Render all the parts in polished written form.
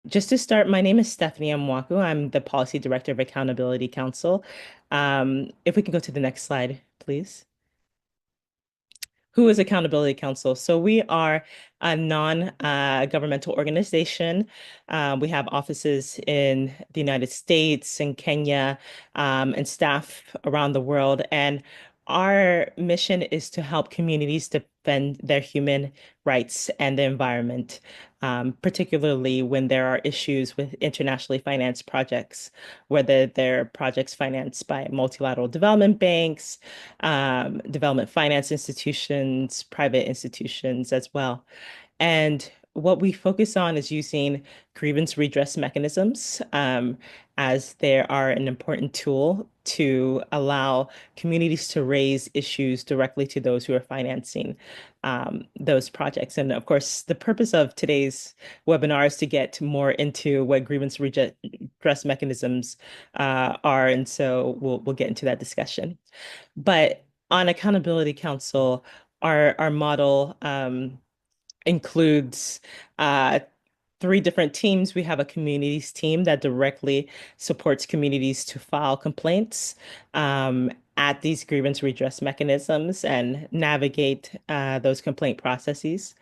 Just to start, my name is Stephanie Amwaku. I'm the Policy Director of Accountability Council. If we can go to the next slide, please. Who is Accountability Council? So we are a non-governmental organization. We have offices in the United States and Kenya, and staff around the world. And our mission is to help communities defend their human rights and the environment, particularly when there are issues with internationally financed projects, whether they're projects financed by multilateral development banks, development finance institutions, private institutions as well. And what we focus on is using grievance redress mechanisms, as they are an important tool to allow communities to raise issues directly to those who are financing those projects. And of course, the purpose of today's webinar is to get more into what grievance redress mechanisms are. And so we'll get into that discussion. But on Accountability Council, our model includes three different teams. We have a communities team that directly supports communities to file complaints at these grievance redress mechanisms and navigate those complaint processes.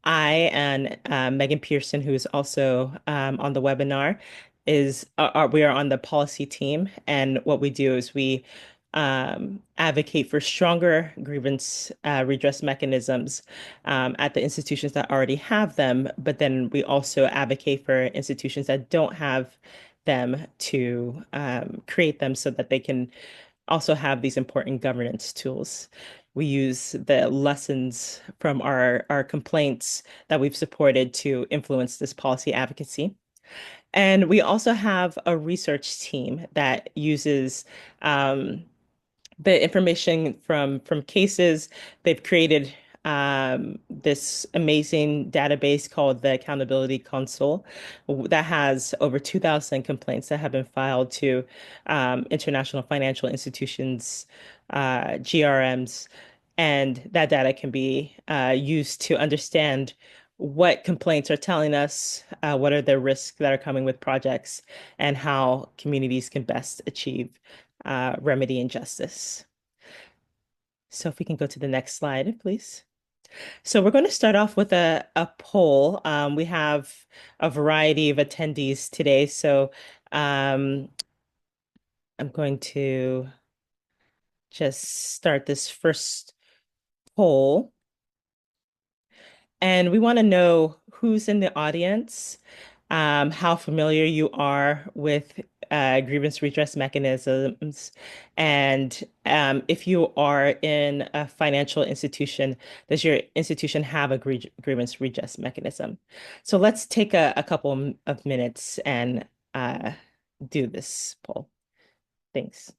I and Megan Pearson, who is also on the webinar, we are on the policy team, and what we do is we advocate for stronger grievance redress mechanisms at the institutions that already have them, but then we also advocate for institutions that don't have them to create them so that they can also have these important governance tools. We use the lessons from our complaints that we've supported to influence this policy advocacy. And we also have a research team that uses the information from cases. They've created this amazing database called the Accountability Console that has over 2,000 complaints that have been filed to international financial institutions, GRMs, and that data can be used to understand what complaints are telling us, what are the risks that are coming with projects, and how communities can best achieve remedy and justice. So if we can go to the next slide, please. So we're going to start off with a poll. We have a variety of attendees today. So um, I'm going to just start this first poll. And we want to know who's in the audience, how familiar you are with grievance redress mechanisms, and if you are in a financial institution, does your institution have a grievance redress mechanism? So let's take a couple of minutes and do this poll. Thanks.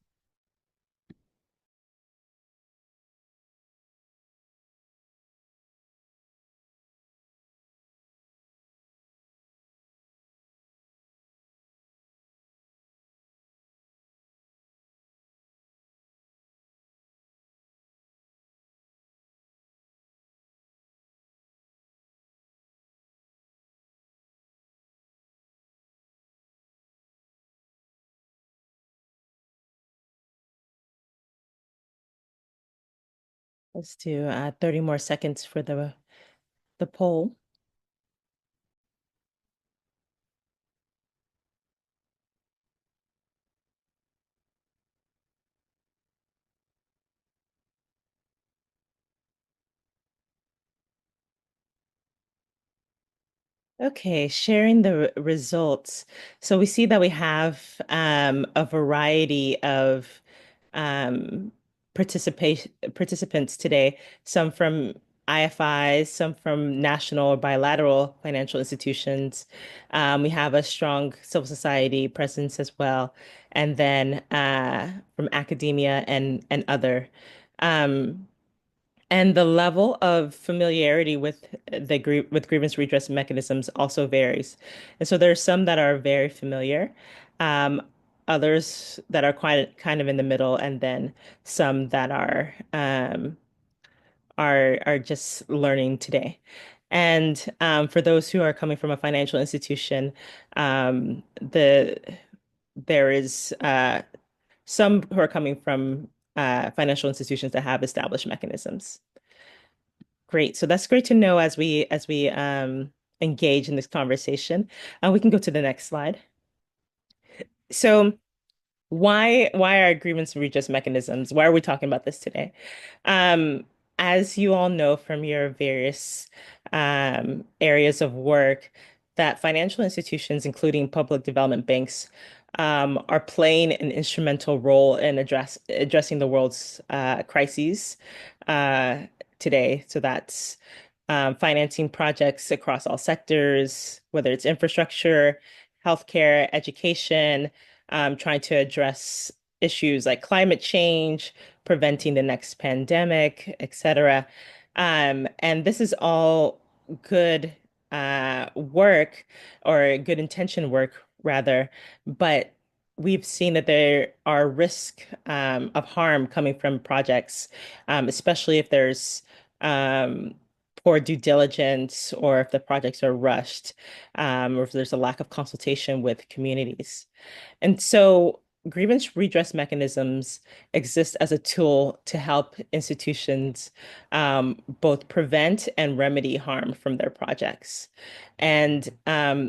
Let's do 30 more seconds for the poll. Okay, sharing the results. So we see that we have a variety of um, participants today, some from IFIs, some from national or bilateral financial institutions. We have a strong civil society presence as well, and then from academia and other. Um, and the level of familiarity with with grievance redress mechanisms also varies. And so there are some that are very familiar, um, others that are quite kind of in the middle, and then some that are just learning today. And for those who are coming from a financial institution, there is some who are coming from financial institutions that have established mechanisms. Great. So that's great to know as we engage in this conversation. We can go to the next slide. So why are grievance redress mechanisms? Why are we talking about this today? Um, as you all know from your various areas of work, that financial institutions, including public development banks, are playing an instrumental role in addressing the world's crises uh, today. So that's financing projects across all sectors, whether it's infrastructure, healthcare, education, trying to address issues like climate change, preventing the next pandemic, et cetera. And this is all good work or good intention work, rather, but we've seen that there are risks of harm coming from projects, especially if there's um, poor due diligence or if the projects are rushed, or if there's a lack of consultation with communities. And so grievance redress mechanisms exist as a tool to help institutions both prevent and remedy harm from their projects. And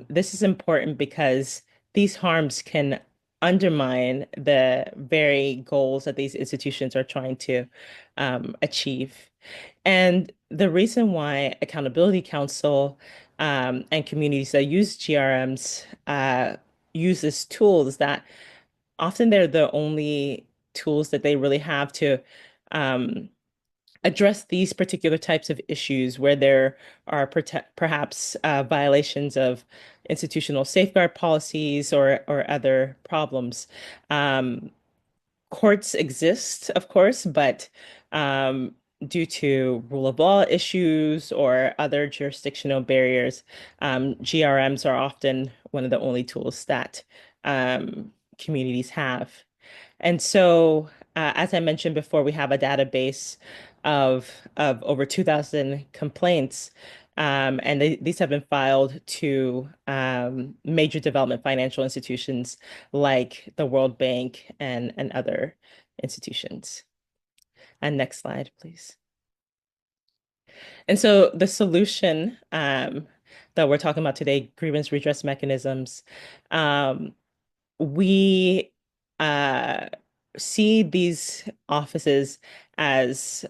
this is important because these harms can undermine the very goals that these institutions are trying to achieve. And the reason why Accountability Council and communities that use GRMs use this tool is that often they're the only tools that they really have to um, address these particular types of issues where there are perhaps violations of institutional safeguard policies or other problems. Um, Courts exist, of course, but um, due to rule of law issues or other jurisdictional barriers, GRMs are often one of the only tools that communities have. And so, as I mentioned before, we have a database of over 2,000 complaints, and these have been filed to major development financial institutions like the World Bank and other institutions. And next slide, please. And so the solution that we're talking about today, grievance redress mechanisms, um, we uh, see these offices as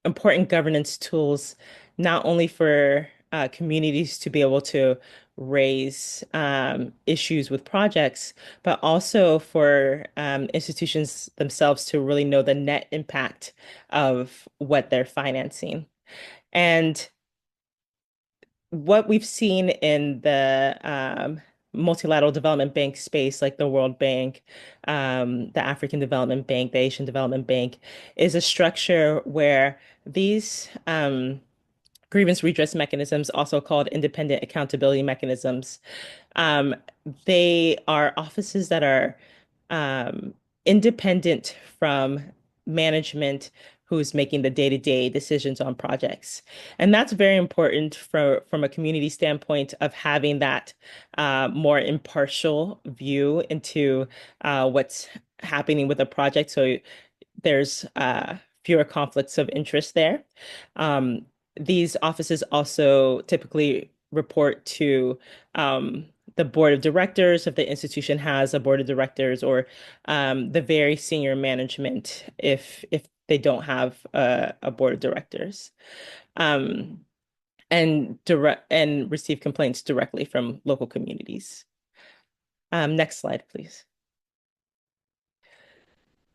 important governance tools, not only for communities to be able to raise issues with projects, but also for institutions themselves to really know the net impact of what they're financing. And what we've seen in the multilateral development bank space, like the World Bank, the African Development Bank, the Asian Development Bank, is a structure where these grievance redress mechanisms, also called independent accountability mechanisms, um, they are offices that are um, independent from management who's making the day-to-day decisions on projects. And that's very important from a community standpoint of having that more impartial view into what's happening with a project. So there's fewer conflicts of interest there. Um, these offices also typically report to the board of directors if the institution has a board of directors, or the very senior management if they don't have a board of directors, um, and receive complaints directly from local communities. Next slide, please.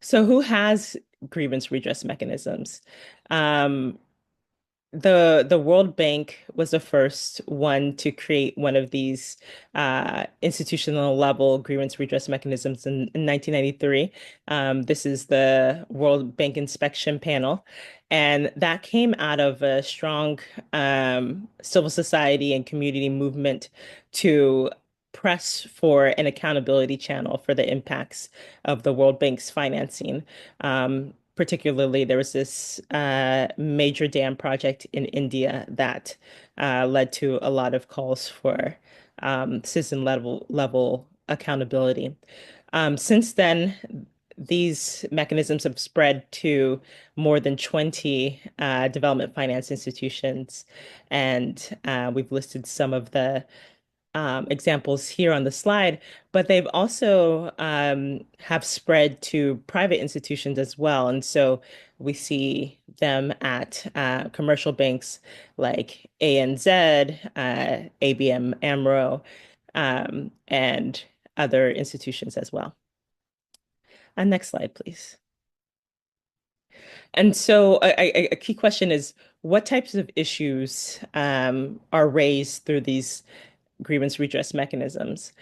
So who has grievance redress mechanisms? Um, the World Bank was the first one to create one of these institutional level grievance redress mechanisms in 1993. This is the World Bank Inspection Panel, and that came out of a strong civil society and community movement to press for an accountability channel for the impacts of the World Bank's financing. particularly, there was this major dam project in India that led to a lot of calls for citizen level accountability. Since then, these mechanisms have spread to more than 20 development finance institutions, and we've listed some of the examples here on the slide, but they've also have spread to private institutions as well. And so we see them at commercial banks like ANZ, ABM AMRO, and other institutions as well. Next slide, please. And so a key question is, what types of issues are raised through these grievance redress mechanisms?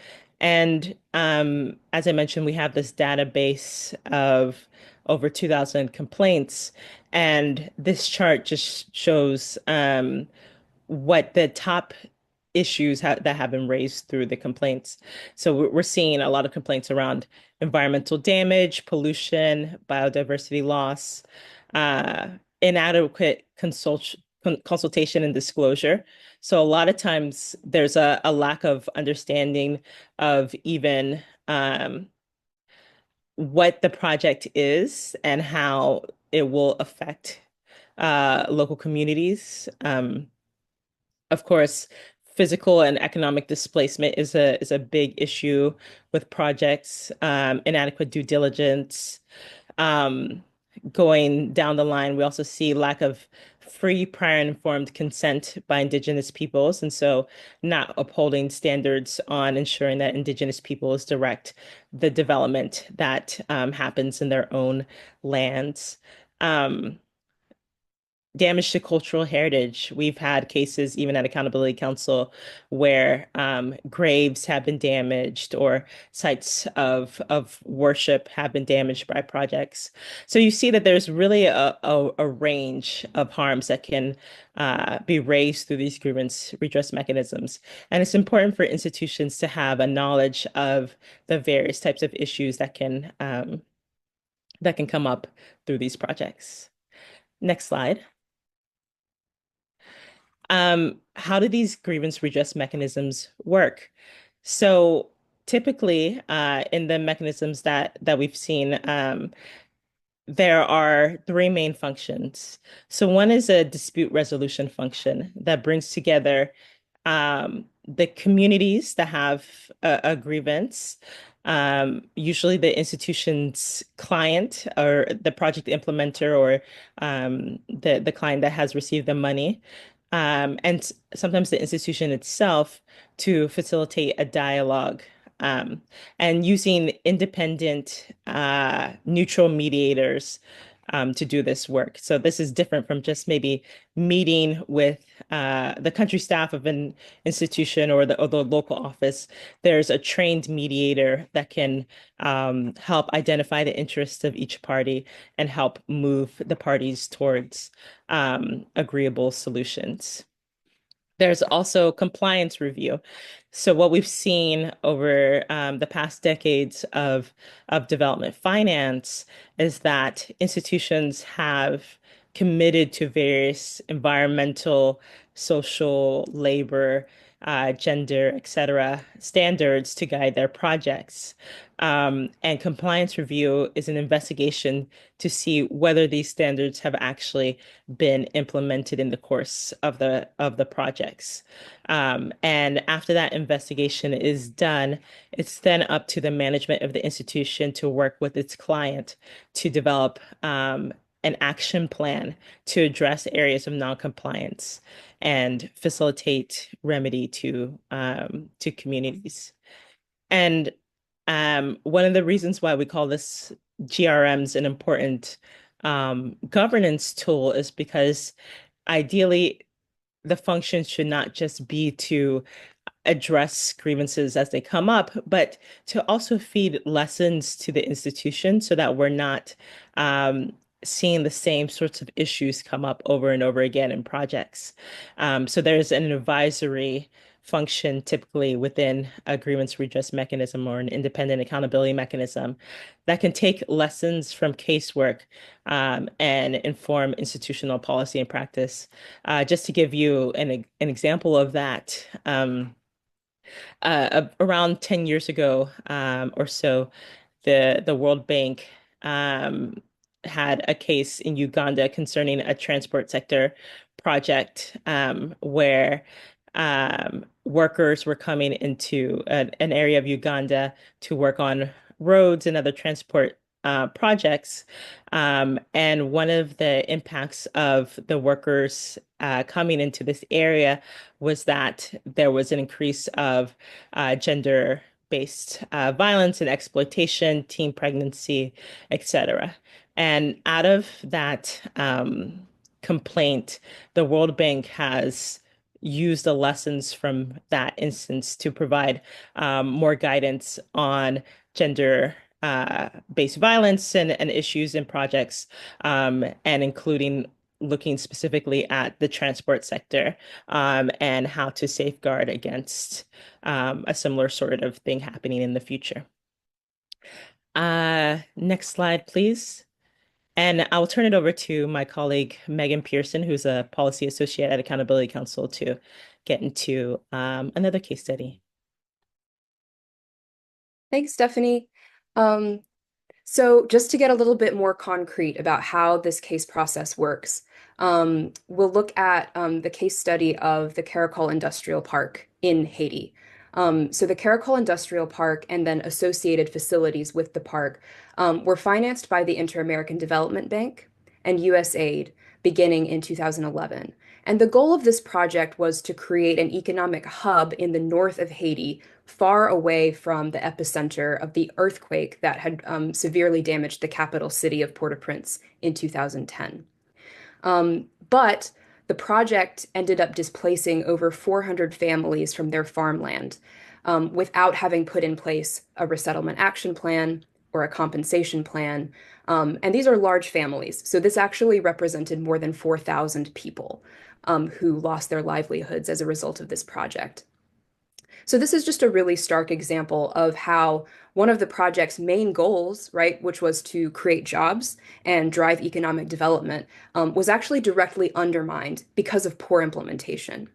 And as I mentioned, we have this database of over 2,000 complaints, and this chart just shows what the top issues that have been raised through the complaints. So we're seeing a lot of complaints around environmental damage, pollution, biodiversity loss, uh, inadequate consultation and disclosure. So a lot of times there's a lack of understanding of even what the project is and how it will affect local communities. Of course, physical and economic displacement is a big issue with projects, inadequate due diligence. Um, Going down the line, we also see lack of free, prior, and informed consent by Indigenous peoples, and so not upholding standards on ensuring that Indigenous peoples direct the development that happens in their own lands. Um, Damage to cultural heritage. We've had cases even at Accountability Council where graves have been damaged or sites of worship have been damaged by projects. So you see that there's really a range of harms that can be raised through these grievance redress mechanisms. And it's important for institutions to have a knowledge of the various types of issues that can come up through these projects. Next slide. How do these grievance redress mechanisms work? So typically, in the mechanisms that we've seen, there are three main functions. So one is a dispute resolution function that brings together the communities that have a grievance, usually the institution's client or the project implementer or the client that has received the money, and sometimes the institution itself to facilitate a dialogue um, and using independent, neutral mediators to do this work. So this is different from just maybe meeting with the country staff of an institution or the local office. There's a trained mediator that can help identify the interests of each party and help move the parties towards agreeable solutions. There's also compliance review. So what we've seen over the past decades of development finance is that institutions have committed to various environmental, social, labor, gender, et cetera, standards to guide their projects. And compliance review is an investigation to see whether these standards have actually been implemented in the course of the projects. And after that investigation is done, it's then up to the management of the institution to work with its client to develop an action plan to address areas of noncompliance and facilitate remedy to communities. And one of the reasons why we call this GRMs an important governance tool is because ideally the function should not just be to address grievances as they come up, but to also feed lessons to the institution so that we're not seeing the same sorts of issues come up over and over again in projects. So there's an advisory function typically within a grievance redress mechanism or an independent accountability mechanism that can take lessons from casework and inform institutional policy and practice. Just to give you an example of that, around 10 years ago or so, the World Bank had a case in Uganda concerning a transport sector project where workers were coming into an area of Uganda to work on roads and other transport projects. And one of the impacts of the workers coming into this area was that there was an increase of gender-based violence and exploitation, teen pregnancy, etc. And out of that complaint, the World Bank has used the lessons from that instance to provide more guidance on gender based violence and issues in projects, and including looking specifically at the transport sector and how to safeguard against a similar sort of thing happening in the future. Next slide, please. And I'll turn it over to my colleague, Megan Pearson, who's a policy associate at Accountability Council, to get into another case study. Thanks, Stephanie. Um, so just to get a little bit more concrete about how this case process works, we'll look at the case study of the Caracol Industrial Park in Haiti. So the Caracol Industrial Park and then associated facilities with the park were financed by the Inter-American Development Bank and USAID beginning in 2011. And the goal of this project was to create an economic hub in the north of Haiti, far away from the epicenter of the earthquake that had severely damaged the capital city of Port-au-Prince in 2010. But the project ended up displacing over 400 families from their farmland without having put in place a resettlement action plan or a compensation plan. And these are large families. So this actually represented more than 4,000 people who lost their livelihoods as a result of this project. So this is just a really stark example of how one of the project's main goals, right, which was to create jobs and drive economic development, was actually directly undermined because of poor implementation.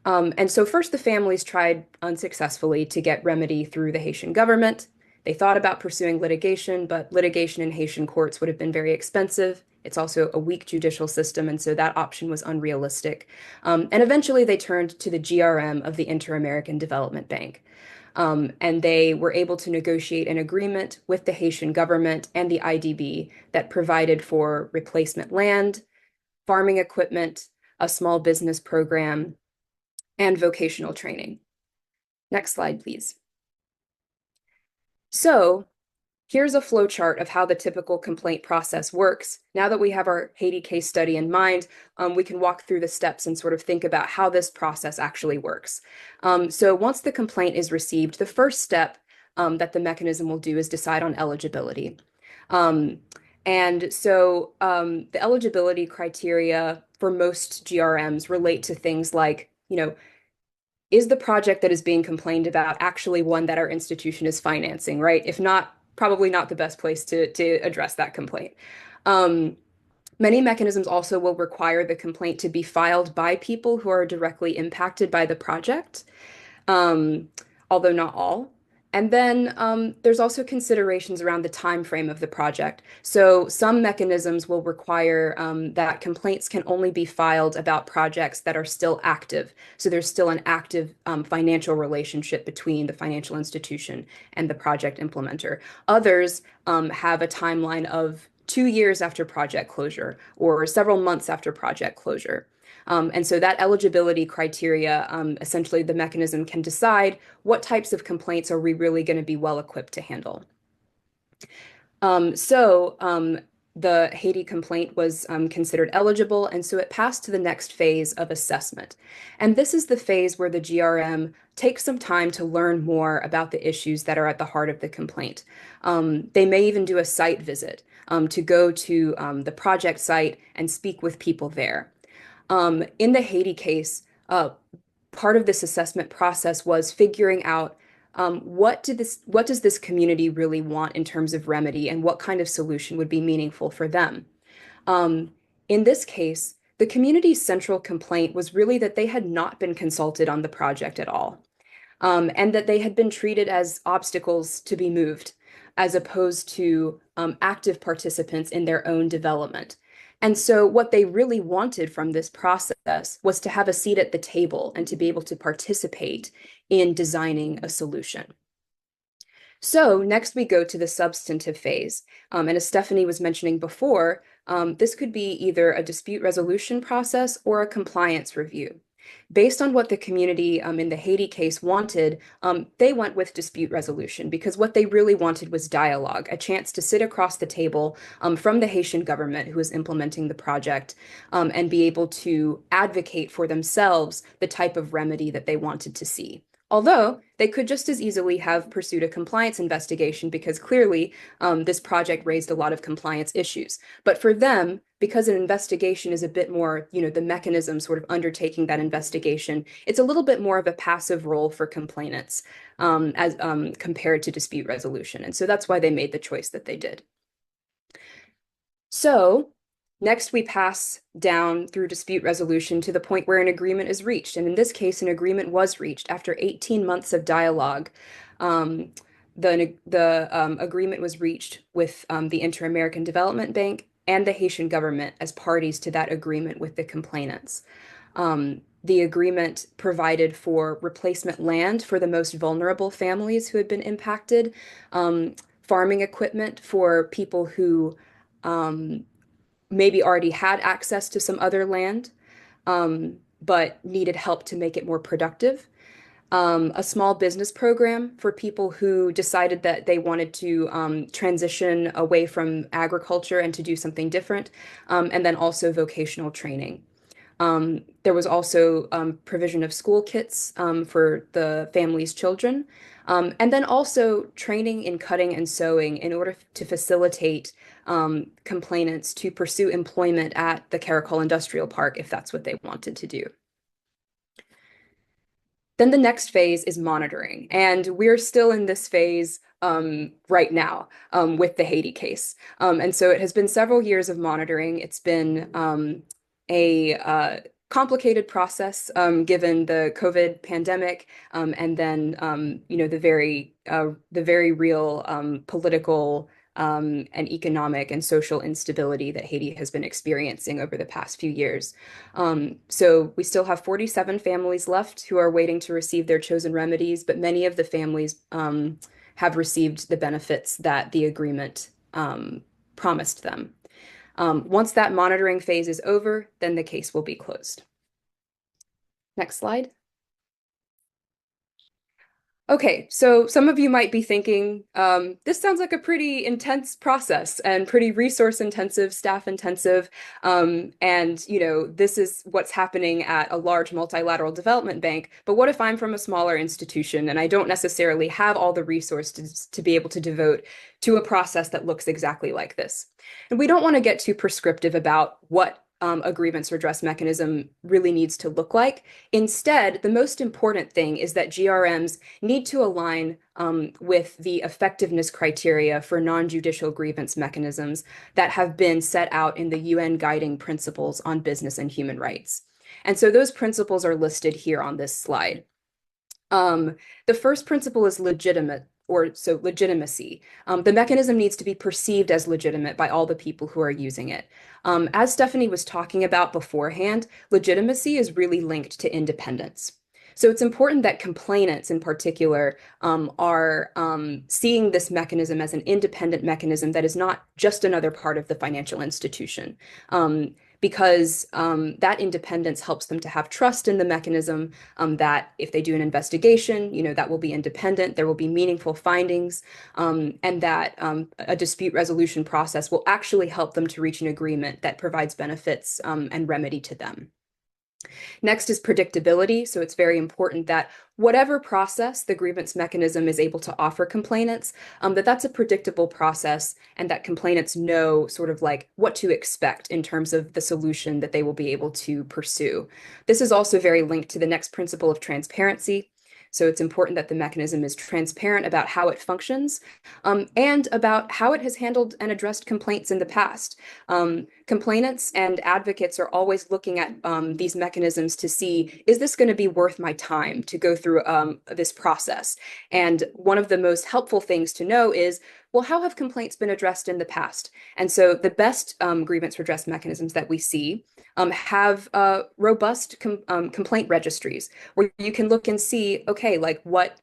And so first the families tried unsuccessfully to get remedy through the Haitian government. They thought about pursuing litigation, but litigation in Haitian courts would have been very expensive. It's also a weak judicial system, and so that option was unrealistic. And eventually they turned to the GRM of the Inter-American Development Bank. And they were able to negotiate an agreement with the Haitian government and the IDB that provided for replacement land, farming equipment, a small business program, and vocational training. Next slide, please. So here's a flow chart of how the typical complaint process works. Now that we have our Haiti case study in mind, we can walk through the steps and sort of think about how this process actually works. So once the complaint is received, the first step that the mechanism will do is decide on eligibility. And so the eligibility criteria for most GRMs relate to things like, is the project that is being complained about actually one that our institution is financing, right? If not, probably not the best place to address that complaint. Many mechanisms also will require the complaint to be filed by people who are directly impacted by the project, although not all. And then there's also considerations around the time frame of the project. So some mechanisms will require that complaints can only be filed about projects that are still active. So there's still an active financial relationship between the financial institution and the project implementer. Others have a timeline of 2 years after project closure or several months after project closure. And so that eligibility criteria, essentially the mechanism can decide what types of complaints are we really going to be well equipped to handle. So the Haiti complaint was considered eligible, and so it passed to the next phase of assessment. And this is the phase where the GRM takes some time to learn more about the issues that are at the heart of the complaint. They may even do a site visit to go to the project site and speak with people there. In the Haiti case, part of this assessment process was figuring out what does this community really want in terms of remedy and what kind of solution would be meaningful for them. Um, in this case, the community's central complaint was really that they had not been consulted on the project at all, and that they had been treated as obstacles to be moved, as opposed to active participants in their own development. And so, what they really wanted from this process was to have a seat at the table and to be able to participate in designing a solution. So next we go to the substantive phase. And as Stephanie was mentioning before, this could be either a dispute resolution process or a compliance review. Based on what the community in the Haiti case wanted, they went with dispute resolution because what they really wanted was dialogue, a chance to sit across the table from the Haitian government who was implementing the project and be able to advocate for themselves the type of remedy that they wanted to see. Although they could just as easily have pursued a compliance investigation because clearly this project raised a lot of compliance issues. But for them, because an investigation is a bit more, the mechanism sort of undertaking that investigation, it's a little bit more of a passive role for complainants as compared to dispute resolution. And so that's why they made the choice that they did. So next we pass down through dispute resolution to the point where an agreement is reached. And in this case, an agreement was reached after 18 months of dialogue. The agreement was reached with the Inter-American Development Bank and the Haitian government as parties to that agreement with the complainants. The agreement provided for replacement land for the most vulnerable families who had been impacted, farming equipment for people who maybe already had access to some other land, but needed help to make it more productive. A small business program for people who decided that they wanted to transition away from agriculture and to do something different, and then also vocational training. There was also provision of school kits for the family's children, and then also training in cutting and sewing in order to facilitate complainants to pursue employment at the Caracol Industrial Park if that's what they wanted to do. Then the next phase is monitoring, and we're still in this phase right now with the Haiti case. And so it has been several years of monitoring. It's been a complicated process given the COVID pandemic and then the very real political and economic and social instability that Haiti has been experiencing over the past few years. So we still have 47 families left who are waiting to receive their chosen remedies, but many of the families have received the benefits that the agreement promised them. Once that monitoring phase is over, then the case will be closed. Next slide. Okay, so some of you might be thinking, this sounds like a pretty intense process and pretty resource intensive, staff intensive, and this is what's happening at a large multilateral development bank. But what if I'm from a smaller institution and I don't necessarily have all the resources to be able to devote to a process that looks exactly like this? And we don't want to get too prescriptive about what a grievance redress mechanism really needs to look like. Instead, the most important thing is that GRMs need to align with the effectiveness criteria for non-judicial grievance mechanisms that have been set out in the UN guiding principles on business and human rights. And so those principles are listed here on this slide. The first principle is legitimacy. The mechanism needs to be perceived as legitimate by all the people who are using it. As Stephanie was talking about beforehand, legitimacy is really linked to independence. So it's important that complainants in particular are seeing this mechanism as an independent mechanism that is not just another part of the financial institution. because that independence helps them to have trust in the mechanism, that if they do an investigation, that will be independent, there will be meaningful findings, and that a dispute resolution process will actually help them to reach an agreement that provides benefits and remedy to them. Next is predictability. So it's very important that whatever process the grievance mechanism is able to offer complainants, that's a predictable process and that complainants know sort of like what to expect in terms of the solution that they will be able to pursue. This is also very linked to the next principle of transparency. So it's important that the mechanism is transparent about how it functions, and about how it has handled and addressed complaints in the past. Complainants and advocates are always looking at these mechanisms to see, is this going to be worth my time to go through this process? And one of the most helpful things to know is, well, how have complaints been addressed in the past? And so the best grievance redress mechanisms that we see have robust complaint registries where you can look and see, okay, like what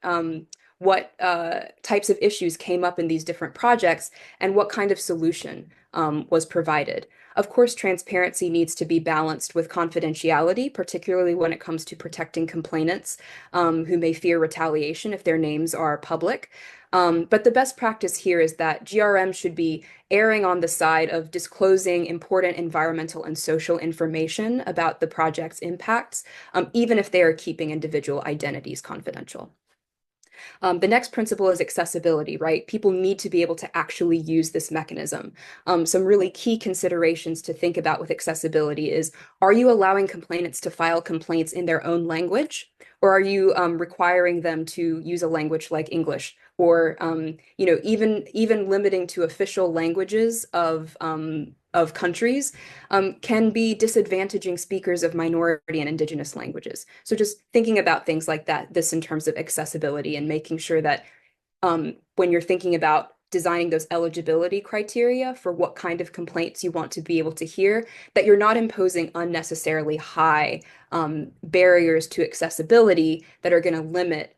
types of issues came up in these different projects and what kind of solution was provided. Of course, transparency needs to be balanced with confidentiality, particularly when it comes to protecting complainants who may fear retaliation if their names are public. But the best practice here is that GRM should be erring on the side of disclosing important environmental and social information about the project's impacts, even if they are keeping individual identities confidential. The next principle is accessibility, right? People need to be able to actually use this mechanism. Some really key considerations to think about with accessibility is, are you allowing complainants to file complaints in their own language? Or are you requiring them to use a language like English? Or even limiting to official languages of countries can be disadvantaging speakers of minority and indigenous languages. So just thinking about things like that, this in terms of accessibility and making sure that when you're thinking about designing those eligibility criteria for what kind of complaints you want to be able to hear, that you're not imposing unnecessarily high barriers to accessibility that are going to limit,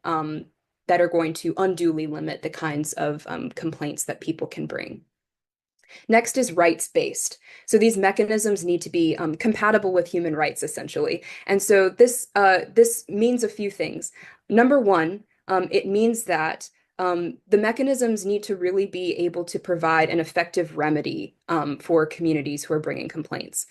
that are going to unduly limit the kinds of complaints that people can bring. Next is rights-based. So these mechanisms need to be compatible with human rights, essentially. And so this means a few things. Number one, it means that the mechanisms need to really be able to provide an effective remedy for communities who are bringing complaints.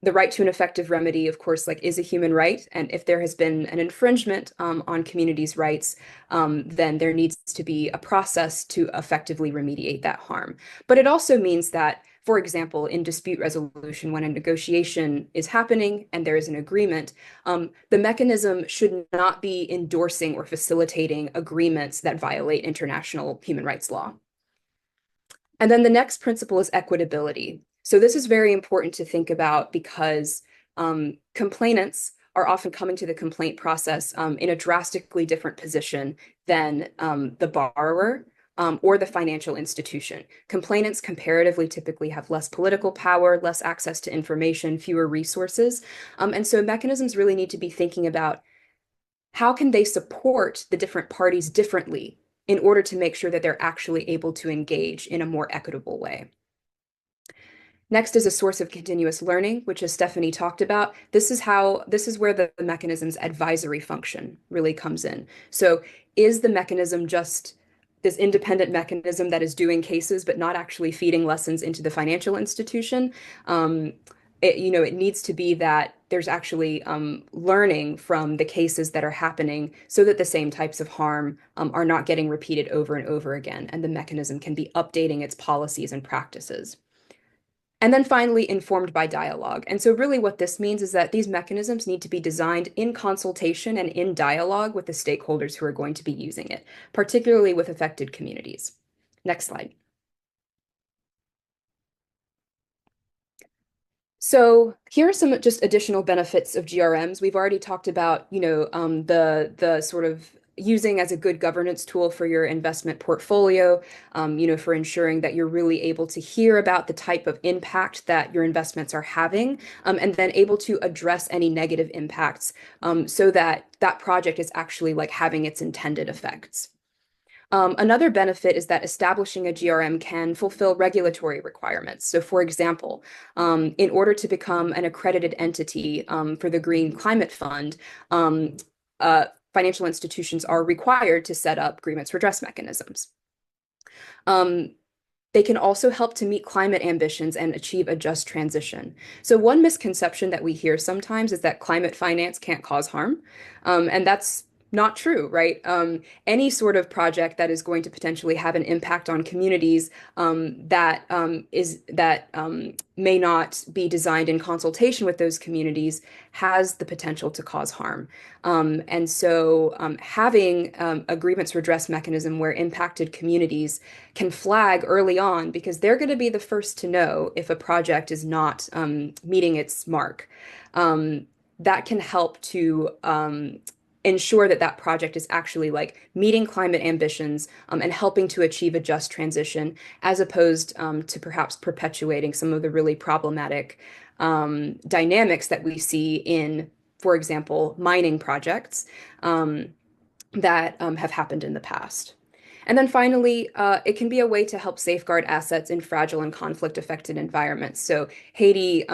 The right to an effective remedy, of course, like is a human right, and if there has been an infringement on communities' rights, then there needs to be a process to effectively remediate that harm. But it also means that, for example, in dispute resolution, when a negotiation is happening and there is an agreement, the mechanism should not be endorsing or facilitating agreements that violate international human rights law. And then the next principle is equitability. So this is very important to think about because complainants are often coming to the complaint process in a drastically different position than the borrower or the financial institution. Complainants comparatively typically have less political power, less access to information, fewer resources. And so mechanisms really need to be thinking about how can they support the different parties differently in order to make sure that they're actually able to engage in a more equitable way. Next is a source of continuous learning, which as Stephanie talked about, this is where the mechanism's advisory function really comes in. So is the mechanism just this independent mechanism that is doing cases but not actually feeding lessons into the financial institution? It needs to be that there's actually learning from the cases that are happening so that the same types of harm are not getting repeated over and over again, and the mechanism can be updating its policies and practices. And then finally, informed by dialogue. And so really what this means is that these mechanisms need to be designed in consultation and in dialogue with the stakeholders who are going to be using it, particularly with affected communities. Next slide. So here are some just additional benefits of GRMs. We've already talked about, the sort of using as a good governance tool for your investment portfolio, for ensuring that you're really able to hear about the type of impact that your investments are having, and then able to address any negative impacts, so that that project is actually like having its intended effects. Another benefit is that establishing a GRM can fulfill regulatory requirements. So, for example, in order to become an accredited entity for the Green Climate Fund, um, financial institutions are required to set up grievance redress mechanisms. Um, they can also help to meet climate ambitions and achieve a just transition. So, one misconception that we hear sometimes is that climate finance can't cause harm. And that's not true, right? Any sort of project that is going to potentially have an impact on communities that may not be designed in consultation with those communities has the potential to cause harm. And so having a grievance redress mechanism where impacted communities can flag early on because they're going to be the first to know if a project is not meeting its mark. Um, that can help to ensure that that project is actually like meeting climate ambitions and helping to achieve a just transition, as opposed to perhaps perpetuating some of the really problematic dynamics that we see in, for example, mining projects um, that have happened in the past. And then finally, it can be a way to help safeguard assets in fragile and conflict-affected environments. So Haiti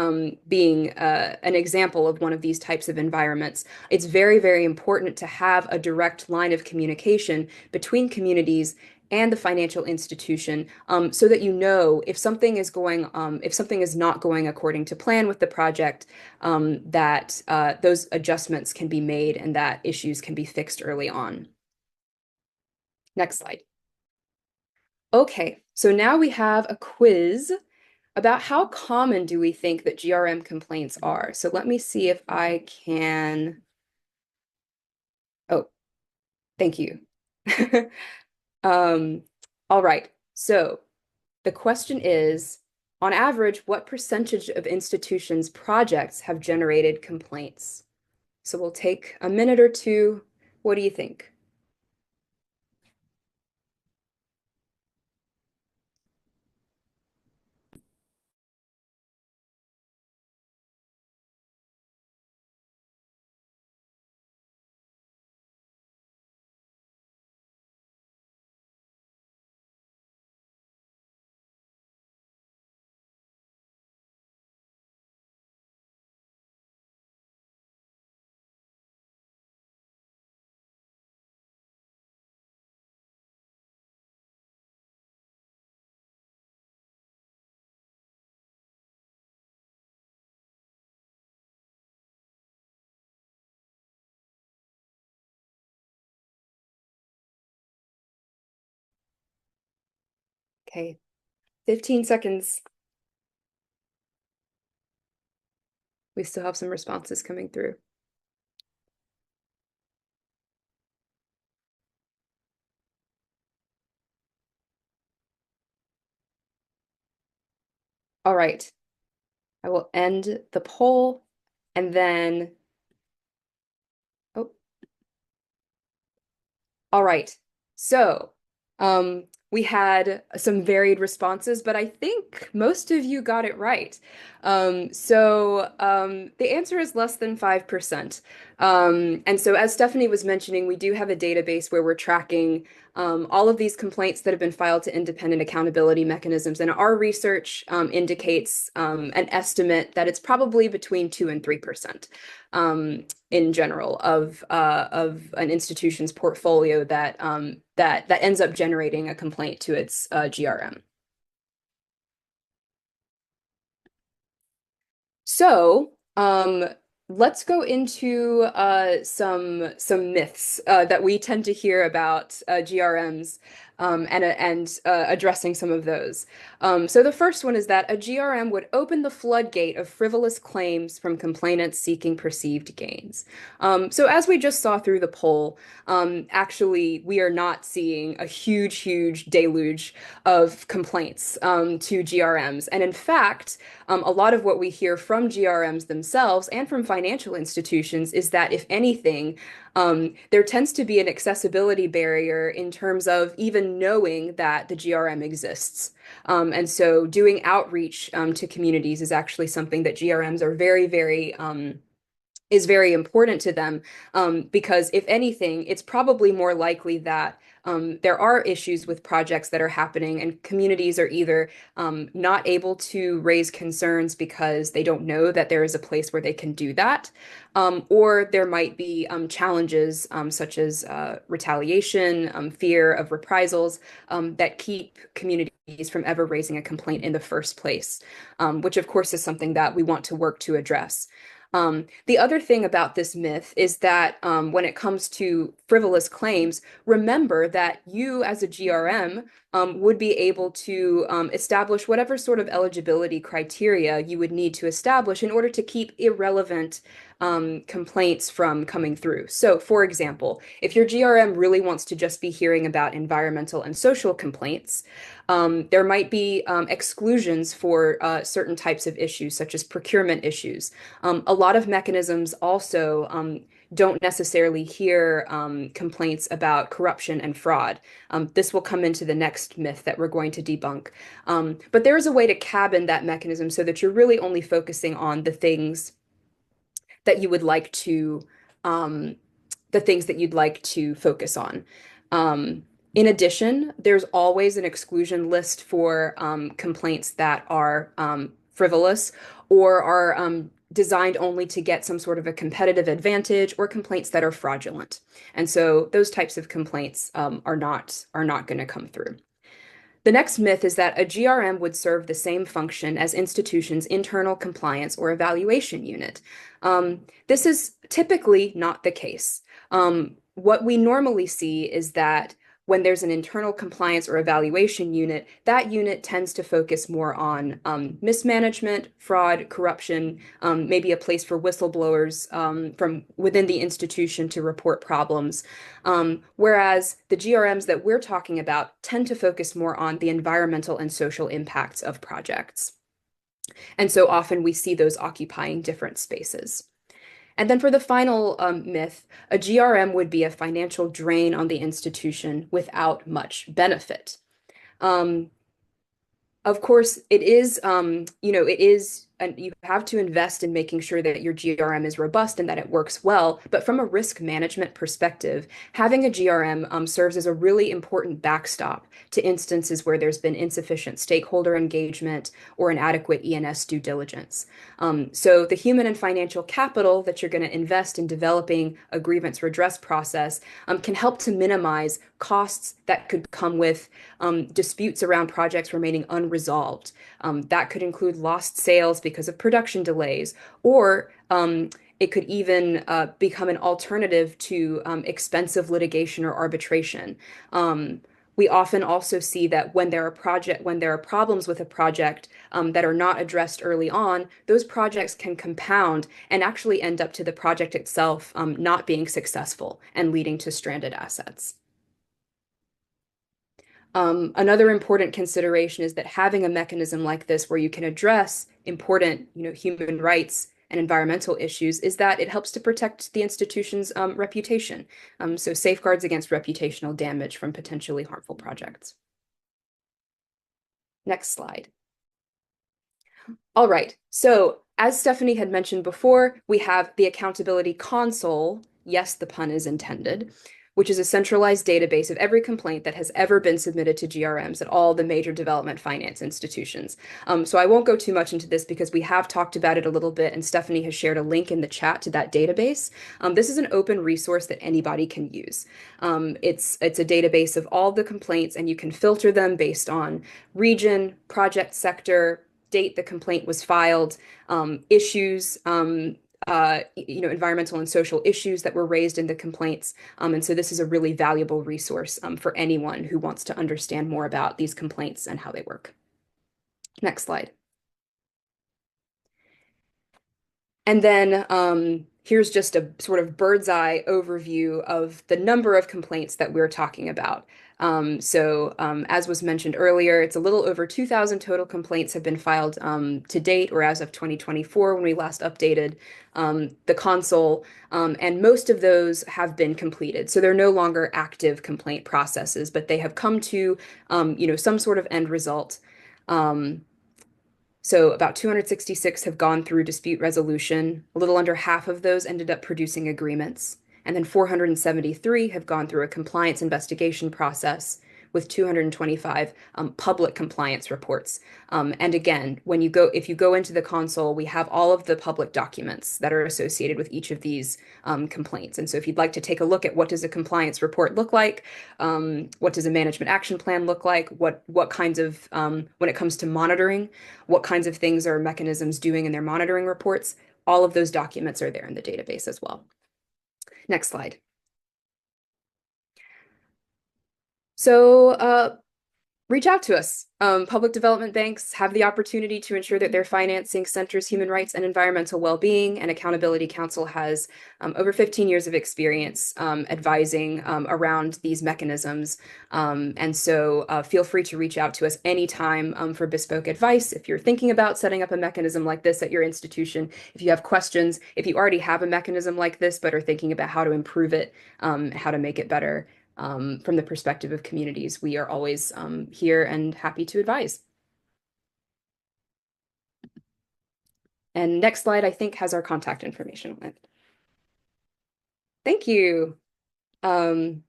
being an example of one of these types of environments, it's very, very important to have a direct line of communication between communities and the financial institution, so that you know if something is not going according to plan with the project, that those adjustments can be made and that issues can be fixed early on. Next slide. Okay, so now we have a quiz about how common do we think that GRM complaints are. So let me see if I can. Oh, thank you. Um, all right. So the question is, on average, what percentage of institutions' projects have generated complaints? So we'll take a minute or two. What do you think? Okay, 15 seconds. We still have some responses coming through. All right, I will end the poll and then, oh, all right. So, we had some varied responses, but I think most of you got it right. The answer is less than 5%. And so, as Stephanie was mentioning, we do have a database where we're tracking all of these complaints that have been filed to independent accountability mechanisms. And our research indicates an estimate that it's probably between 2 and 3%. In general of an institution's portfolio that ends up generating a complaint to its GRM. So, let's go into some myths that we tend to hear about GRMs, and addressing some of those. So the first one is that a GRM would open the floodgate of frivolous claims from complainants seeking perceived gains. So as we just saw through the poll, actually we are not seeing a huge, huge deluge of complaints to GRMs, and in fact, a lot of what we hear from GRMs themselves and from financial institutions is that, if anything, there tends to be an accessibility barrier in terms of even knowing that the GRM exists. And so doing outreach to communities is actually something that GRMs are very, very is very important to them, because if anything, it's probably more likely that there are issues with projects that are happening, and communities are either not able to raise concerns because they don't know that there is a place where they can do that, or there might be challenges such as retaliation, fear of reprisals, that keep communities from ever raising a complaint in the first place, which of course is something that we want to work to address. The other thing about this myth is that when it comes to frivolous claims, remember that you as a GRM would be able to establish whatever sort of eligibility criteria you would need to establish in order to keep irrelevant complaints from coming through. So, for example, if your GRM really wants to just be hearing about environmental and social complaints, there might be exclusions for certain types of issues, such as procurement issues. A lot of mechanisms also don't necessarily hear complaints about corruption and fraud. This will come into the next myth that we're going to debunk. But there is a way to cabin that mechanism so that you're really only focusing on that you would like to um, the things that you'd like to focus on. Um, in addition, there's always an exclusion list for complaints that are frivolous or are designed only to get some sort of a competitive advantage, or complaints that are fraudulent. And so those types of complaints are not going to come through. The next myth is that a GRM would serve the same function as institutions' internal compliance or evaluation unit. This is typically not the case. What we normally see is that when there's an internal compliance or evaluation unit, that unit tends to focus more on mismanagement, fraud, corruption, maybe a place for whistleblowers from within the institution to report problems. Whereas the GRMs that we're talking about tend to focus more on the environmental and social impacts of projects. And so often we see those occupying different spaces. And then for the final myth, a GRM would be a financial drain on the institution without much benefit. Um, of course, it is, it is, and you have to invest in making sure that your GRM is robust and that it works well. But from a risk management perspective, having a GRM serves as a really important backstop to instances where there's been insufficient stakeholder engagement or inadequate E&S due diligence. So the human and financial capital that you're going to invest in developing a grievance redress process can help to minimize costs that could come with disputes around projects remaining unresolved. That could include lost sales because of production delays, or it could even become an alternative to expensive litigation or arbitration. We often also see that when there are problems with a project that are not addressed early on, those projects can compound and actually end up to the project itself not being successful and leading to stranded assets. Another important consideration is that having a mechanism like this where you can address important, human rights and environmental issues is that it helps to protect the institution's reputation. So safeguards against reputational damage from potentially harmful projects. Next slide. All right, so as Stephanie had mentioned before, we have the accountability console. Yes, the pun is intended, which is a centralized database of every complaint that has ever been submitted to GRMs at all the major development finance institutions. So I won't go too much into this because we have talked about it a little bit, and Stephanie has shared a link in the chat to that database. This is an open resource that anybody can use. It's a database of all the complaints, and you can filter them based on region, project sector, date the complaint was filed, issues, environmental and social issues that were raised in the complaints. And so this is a really valuable resource for anyone who wants to understand more about these complaints and how they work. Next slide. And then here's just a sort of bird's eye overview of the number of complaints that we're talking about. As was mentioned earlier, it's a little over 2,000 total complaints have been filed to date, or as of 2024 when we last updated the console, and most of those have been completed. So they're no longer active complaint processes, but they have come to some sort of end result. So about 266 have gone through dispute resolution. A little under half of those ended up producing agreements. And then 473 have gone through a compliance investigation process with 225 public compliance reports. And again, if you go into the console, we have all of the public documents that are associated with each of these complaints. And so if you'd like to take a look at what does a compliance report look like, what does a management action plan look like, what kinds of, when it comes to monitoring, what kinds of things are mechanisms doing in their monitoring reports, all of those documents are there in the database as well. Next slide. So reach out to us. Public development banks have the opportunity to ensure that their financing centers human rights and environmental well-being, and Accountability Council has over 15 years of experience advising around these mechanisms. And so feel free to reach out to us anytime for bespoke advice. If you're thinking about setting up a mechanism like this at your institution, if you have questions, if you already have a mechanism like this but are thinking about how to improve it, how to make it better, from the perspective of communities, we are always here and happy to advise. And next slide, I think, has our contact information on it. Thank you. Um,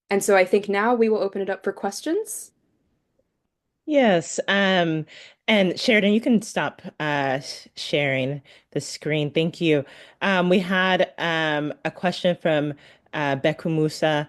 and so I think now we will open it up for questions. Yes. And Sheridan, you can stop sharing the screen. Thank you. We had a question from Beku Musa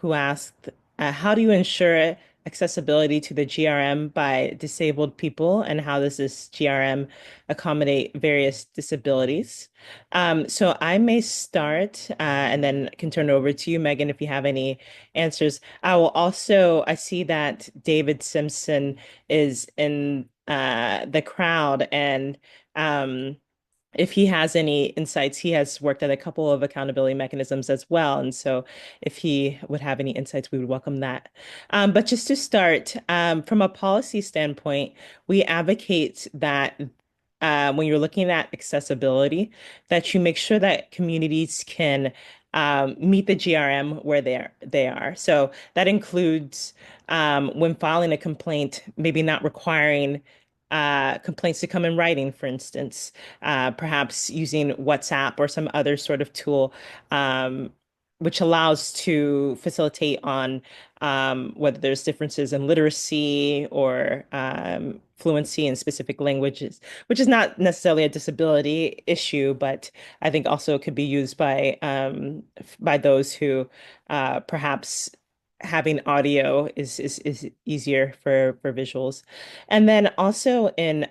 who asked, how do you ensure accessibility to the GRM by disabled people, and how does this GRM accommodate various disabilities? So I may start and then can turn it over to you, Megan, if you have any answers. I see that David Simpson is in the crowd, and if he has any insights, he has worked at a couple of accountability mechanisms as well. And so if he would have any insights, we would welcome that. But just to start, from a policy standpoint, we advocate that when you're looking at accessibility, that you make sure that communities can meet the GRM where they are. So that includes when filing a complaint, maybe not requiring complaints to come in writing, for instance, perhaps using WhatsApp or some other sort of tool, which allows to facilitate on whether there's differences in literacy or fluency in specific languages, which is not necessarily a disability issue, but I think also could be used by those who perhaps having audio is easier for visuals. And then also in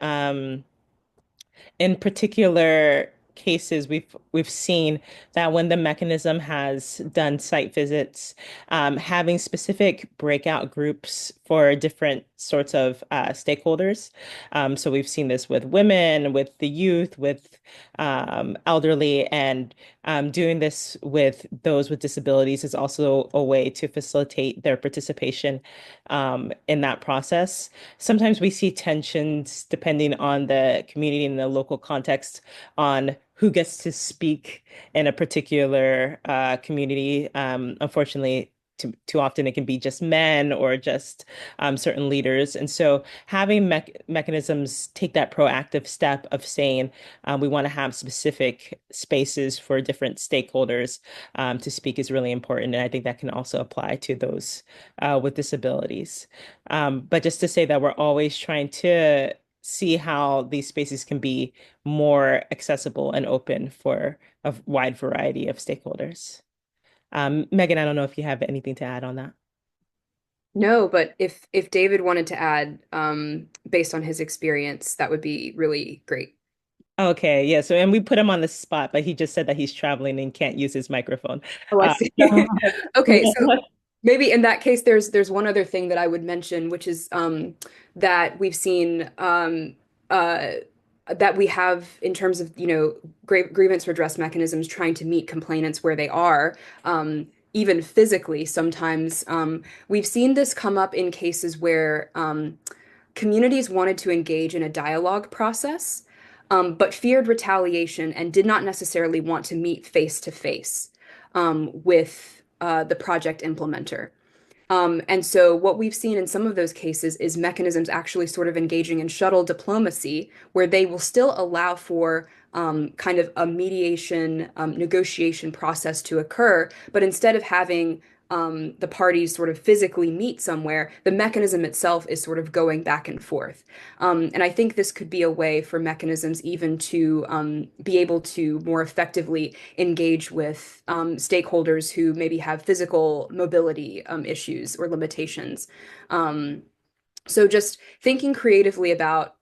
particular cases, we've seen that when the mechanism has done site visits, having specific breakout groups for different sorts of stakeholders. So we've seen this with women, with the youth, with elderly, and doing this with those with disabilities is also a way to facilitate their participation in that process. Sometimes we see tensions depending on the community and the local context on who gets to speak in a particular community. Unfortunately, too often it can be just men or just certain leaders. And so having mechanisms take that proactive step of saying we want to have specific spaces for different stakeholders to speak is really important. And I think that can also apply to those with disabilities. But just to say that we're always trying to see how these spaces can be more accessible and open for a wide variety of stakeholders. Megan, I don't know if you have anything to add on that. No, but if David wanted to add, based on his experience, that would be really great. Okay, yeah. So, and we put him on the spot, but he just said that he's traveling and can't use his microphone. Oh, I see. Okay, so maybe in that case, there's one other thing that I would mention, which is that we've seen uh, that we have in terms of, grievance redress mechanisms trying to meet complainants where they are, even physically. Sometimes we've seen this come up in cases where communities wanted to engage in a dialogue process, but feared retaliation and did not necessarily want to meet face to face with the project implementer. And so what we've seen in some of those cases is mechanisms actually sort of engaging in shuttle diplomacy, where they will still allow for kind of a mediation, negotiation process to occur, but instead of having the parties sort of physically meet somewhere, the mechanism itself is sort of going back and forth. And I think this could be a way for mechanisms even to be able to more effectively engage with stakeholders who maybe have physical mobility issues or limitations. Um, so just thinking creatively about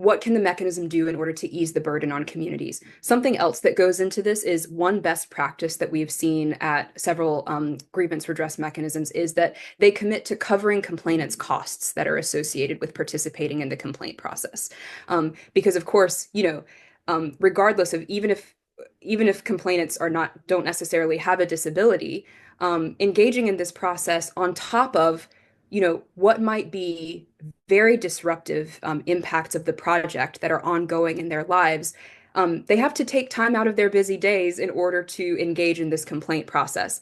what can the mechanism do in order to ease the burden on communities. Something else that goes into this is one best practice that we've seen at several grievance redress mechanisms is that they commit to covering complainants' costs that are associated with participating in the complaint process. Because of course, regardless of even if complainants are not don't necessarily have a disability, engaging in this process on top of what might be very disruptive impacts of the project that are ongoing in their lives, they have to take time out of their busy days in order to engage in this complaint process.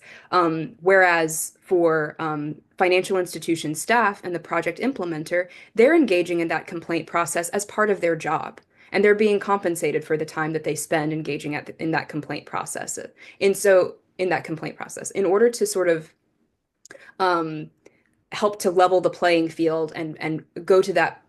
Whereas for financial institution staff and the project implementer, they're engaging in that complaint process as part of their job. And they're being compensated for the time that they spend engaging in that complaint process. And so, in that complaint process, in order to sort of um, help to level the playing field and go to that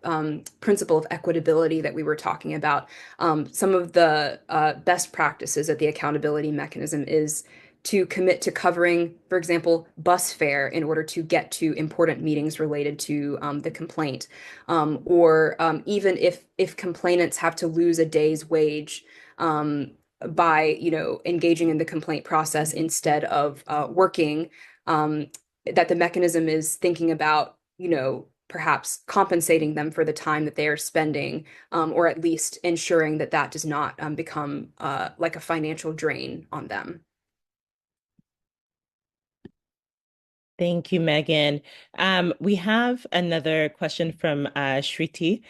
principle of equitability that we were talking about. Some of the best practices at the accountability mechanism is to commit to covering, for example, bus fare in order to get to important meetings related to the complaint, or even if complainants have to lose a day's wage. By engaging in the complaint process instead of working, that the mechanism is thinking about, perhaps compensating them for the time that they are spending, or at least ensuring that that does not become like a financial drain on them. Thank you, Megan. We have another question from Shriti.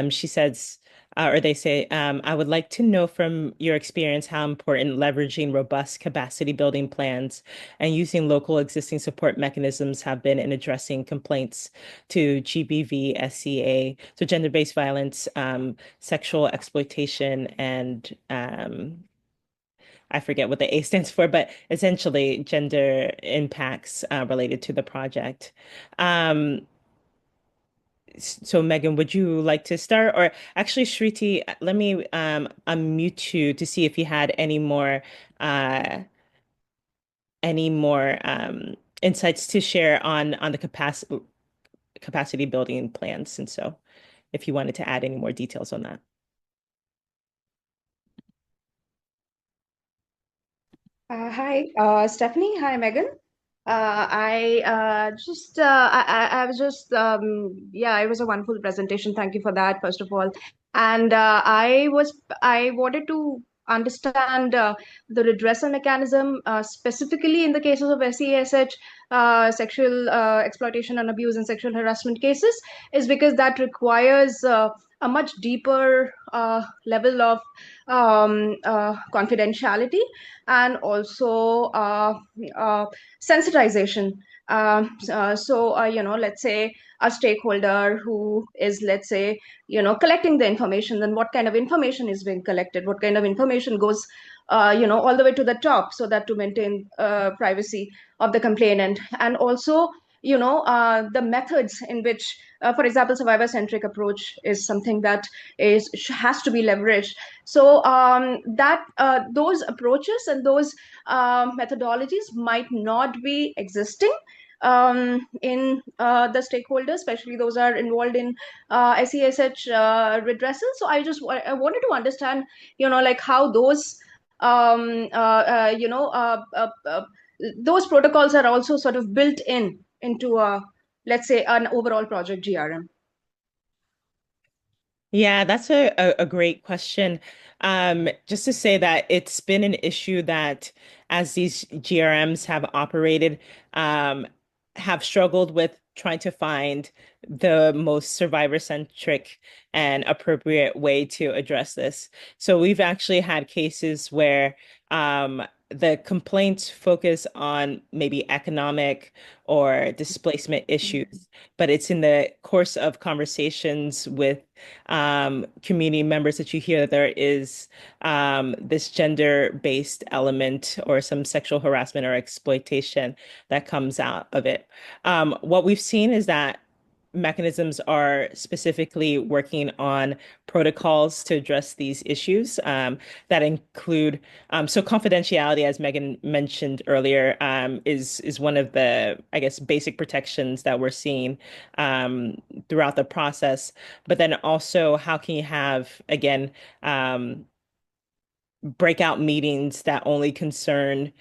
She says, or they say, I would like to know from your experience how important leveraging robust capacity building plans and using local existing support mechanisms have been in addressing complaints to GBV, SCA, so gender-based violence, sexual exploitation, and I forget what the A stands for, but essentially gender impacts related to the project. Um, so Megan, would you like to start? Or actually, Shriti, let me unmute you to see if you had uh, any more insights to share on the capacity building plans. And so if you wanted to add any more details on that. Hi, Stephanie. Hi, Megan. I just I was just yeah, it was a wonderful presentation. Thank you for that, first of all. And I wanted to understand the redressal mechanism, specifically in the cases of SESH, sexual exploitation and abuse and sexual harassment cases, is because that requires a much deeper level of confidentiality and also sensitization. Let's say a stakeholder who is, let's say, collecting the information, then what kind of information is being collected? What kind of information goes, all the way to the top, so that to maintain privacy of the complainant, and also, the methods in which, for example, survivor-centric approach is something that has to be leveraged. So that those approaches and those methodologies might not be existing in the stakeholders, especially those are involved in SESH redressal. So I wanted to understand, like how um, uh, uh, you know, uh, uh, uh, those protocols are also sort of built into let's say, an overall project GRM. Yeah, that's a great question. Just to say that it's been an issue that as these GRMs have operated, um, have struggled with trying to find the most survivor-centric and appropriate way to address this. So we've actually had cases where the complaints focus on maybe economic or displacement issues, but it's in the course of conversations with community members that you hear that there is this gender-based element or some sexual harassment or exploitation that comes out of it. What we've seen is that mechanisms are specifically working on protocols to address these issues that include so confidentiality, as Megan mentioned earlier, is one of the, I guess, basic protections that we're seeing throughout the process. But then also, how can you have, again, breakout meetings that only concern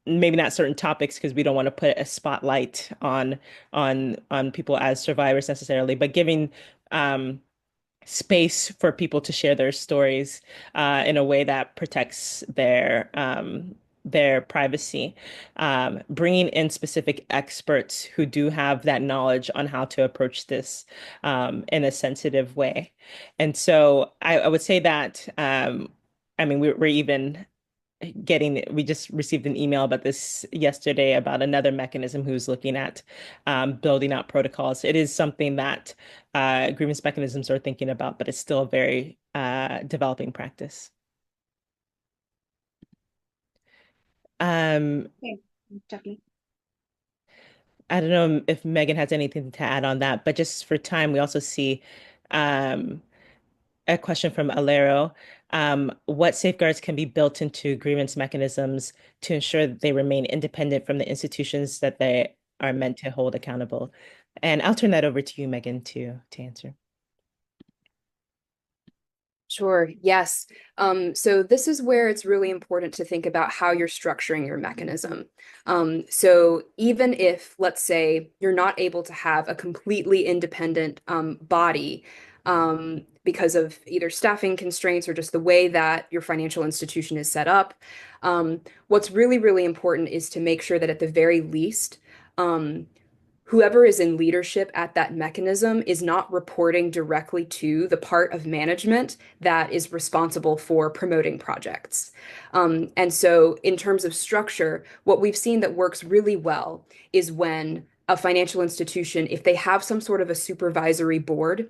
maybe not certain topics because we don't want to put a spotlight on people as survivors necessarily, but giving space for people to share their stories in a way that protects their privacy, bringing in specific experts who do have that knowledge on how to approach this in a sensitive way. And so I would say that, I mean, we're even we just received an email about this yesterday about another mechanism who's looking at building out protocols. It is something that grievance mechanisms are thinking about, but it's still a very developing practice. Um, Okay, definitely. I don't know if Megan has anything to add on that, but just for time, we also see um, a question from Alero. What safeguards can be built into grievance mechanisms to ensure that they remain independent from the institutions that they are meant to hold accountable? And I'll turn that over to you, Megan, to answer. Sure, yes. So this is where it's really important to think about how you're structuring your mechanism. So even if, let's say, you're not able to have a completely independent body because of either staffing constraints or just the way that your financial institution is set up, what's really, really important is to make sure that at the very least, whoever is in leadership at that mechanism is not reporting directly to the part of management that is responsible for promoting projects. And so, in terms of structure, what we've seen that works really well is when a financial institution, if they have some sort of a supervisory board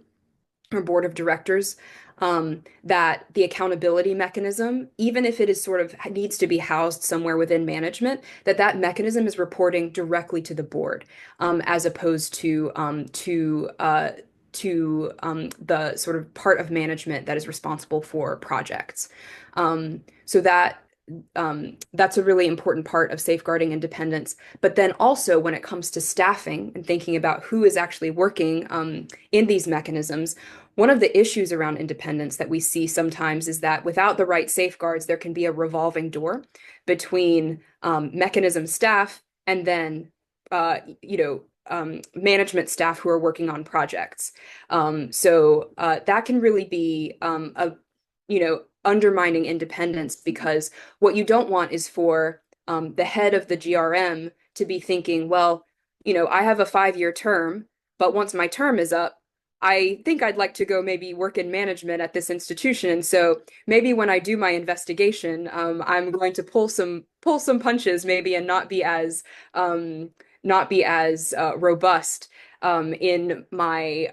or board of directors, that the accountability mechanism, even if it is sort of needs to be housed somewhere within management, that that mechanism is reporting directly to the board, as opposed to the sort of part of management that is responsible for projects. So that's a really important part of safeguarding independence. But then also when it comes to staffing and thinking about who is actually working in these mechanisms, one of the issues around independence that we see sometimes is that without the right safeguards, there can be a revolving door between mechanism staff and then management staff who are working on projects. So that can really be undermining independence, because what you don't want is for the head of the GRM to be thinking, well, I have a 5-year term, but once my term is up, I think I'd like to go maybe work in management at this institution. And so maybe when I do my investigation, I'm going to pull some punches maybe and not be as robust in my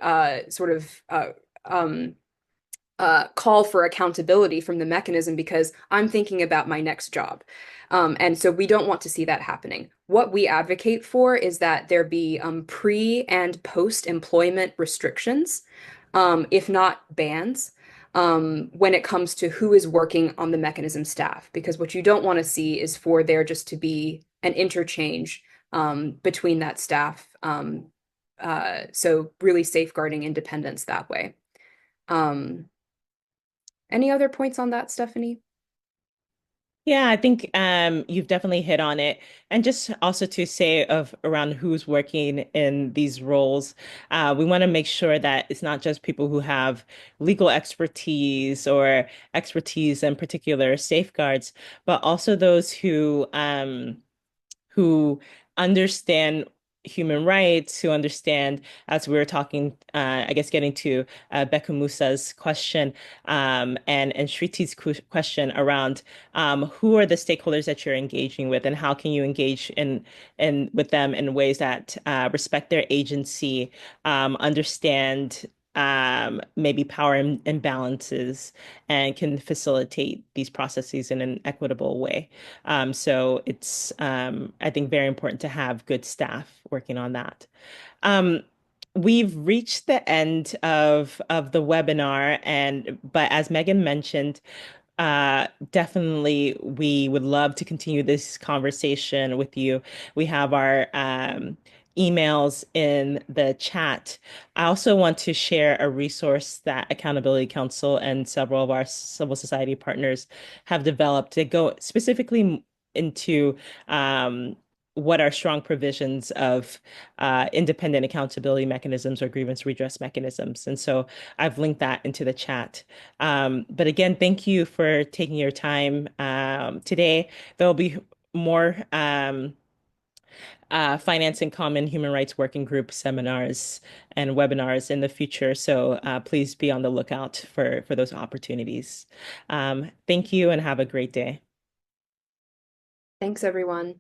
call for accountability from the mechanism because I'm thinking about my next job. And so we don't want to see that happening. What we advocate for is that there be pre and post employment restrictions, if not bans, when it comes to who is working on the mechanism staff. Because what you don't want to see is for there just to be an interchange between that staff. So really safeguarding independence that way. Any other points on that, Stephanie? Yeah, I think you've definitely hit on it. And just also to say of around who's working in these roles, we want to make sure that it's not just people who have legal expertise or expertise in particular safeguards, but also those who understand human rights, who understand, as we were talking, I guess getting to Beku Musa's question and Shriti's question around who are the stakeholders that you're engaging with, and how can you engage in with them in ways that respect their agency, understand maybe power imbalances, and can facilitate these processes in an equitable way. So it's, I think, very important to have good staff working on that. Um, we've reached the end of the webinar, and but as Megan mentioned, definitely we would love to continue this conversation with you. We have our emails in the chat. I also want to share a resource that Accountability Council and several of our civil society partners have developed to go specifically into um, what are strong provisions of independent accountability mechanisms or grievance redress mechanisms. And so I've linked that into the chat. But again, thank you for taking your time today. There'll be more Finance in Common Human Rights Working Group seminars and webinars in the future. So please be on the lookout for those opportunities. Thank you and have a great day. Thanks, everyone.